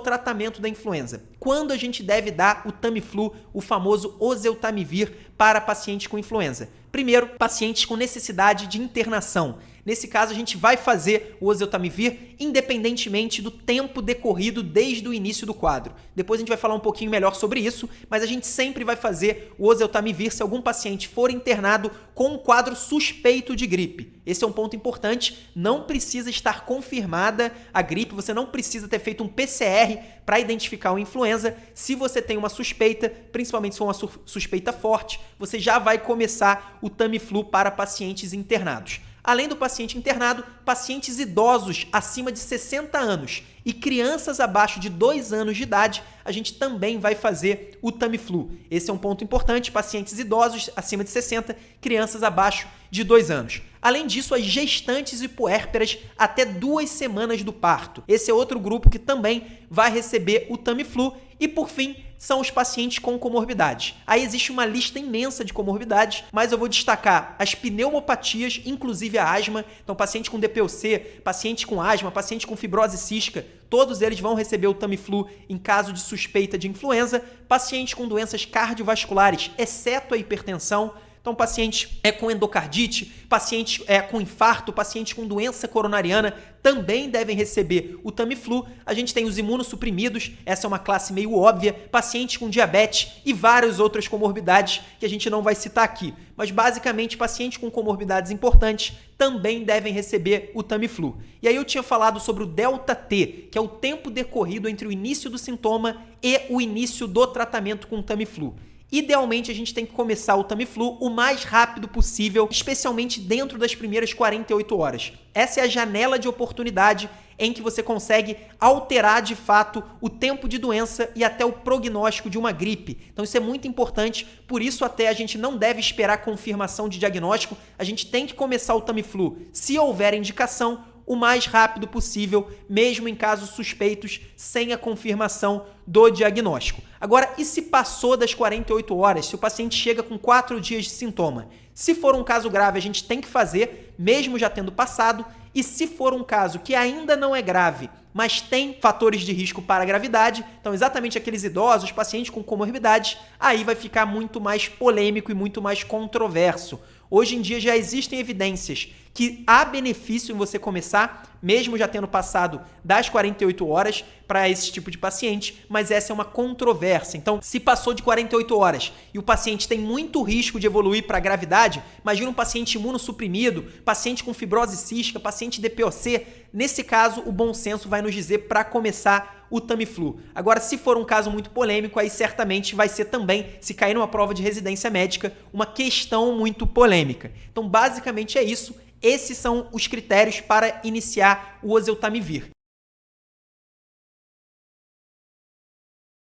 tratamento da influenza. Quando a gente deve dar o Tamiflu, o famoso oseltamivir, para pacientes com influenza? Primeiro, pacientes com necessidade de internação. Nesse caso, a gente vai fazer o oseltamivir independentemente do tempo decorrido desde o início do quadro. Depois a gente vai falar um pouquinho melhor sobre isso, mas a gente sempre vai fazer o oseltamivir se algum paciente for internado com um quadro suspeito de gripe. Esse é um ponto importante, não precisa estar confirmada a gripe, você não precisa ter feito um PCR para identificar uma influenza. Se você tem uma suspeita, principalmente se for uma suspeita forte, você já vai começar o Tamiflu para pacientes internados. Além do paciente internado, pacientes idosos acima de 60 anos e crianças abaixo de 2 anos de idade, a gente também vai fazer o Tamiflu. Esse é um ponto importante, pacientes idosos acima de 60, crianças abaixo de 2 anos. Além disso, as gestantes e puérperas até 2 semanas do parto. Esse é outro grupo que também vai receber o Tamiflu. E, por fim, são os pacientes com comorbidades. Aí existe uma lista imensa de comorbidades, mas eu vou destacar as pneumopatias, inclusive a asma. Então, paciente com DPOC, paciente com asma, paciente com fibrose cística, todos eles vão receber o Tamiflu em caso de suspeita de influenza. Pacientes com doenças cardiovasculares, exceto a hipertensão. Então, paciente com endocardite, paciente com infarto, paciente com doença coronariana também devem receber o Tamiflu. A gente tem os imunossuprimidos, essa é uma classe meio óbvia, pacientes com diabetes e várias outras comorbidades que a gente não vai citar aqui. Mas, basicamente, pacientes com comorbidades importantes também devem receber o Tamiflu. E aí eu tinha falado sobre o Delta-T, que é o tempo decorrido entre o início do sintoma e o início do tratamento com o Tamiflu. Idealmente, a gente tem que começar o Tamiflu o mais rápido possível, especialmente dentro das primeiras 48 horas. Essa é a janela de oportunidade em que você consegue alterar de fato o tempo de doença e até o prognóstico de uma gripe. Então isso é muito importante, por isso até a gente não deve esperar confirmação de diagnóstico, a gente tem que começar o Tamiflu, se houver indicação, o mais rápido possível, mesmo em casos suspeitos, sem a confirmação do diagnóstico. Agora, e se passou das 48 horas, se o paciente chega com 4 dias de sintoma? Se for um caso grave, a gente tem que fazer, mesmo já tendo passado, e se for um caso que ainda não é grave, mas tem fatores de risco para a gravidade, então exatamente aqueles idosos, pacientes com comorbidades, aí vai ficar muito mais polêmico e muito mais controverso. Hoje em dia já existem evidências que há benefício em você começar, mesmo já tendo passado das 48 horas para esse tipo de paciente, mas essa é uma controvérsia. Então, se passou de 48 horas e o paciente tem muito risco de evoluir para a gravidade, imagina um paciente imunossuprimido, paciente com fibrose cística, paciente DPOC, nesse caso o bom senso vai nos dizer para começar o Tamiflu. Agora, se for um caso muito polêmico, aí certamente vai ser também, se cair numa prova de residência médica, uma questão muito polêmica. Então, basicamente é isso. Esses são os critérios para iniciar o oseltamivir.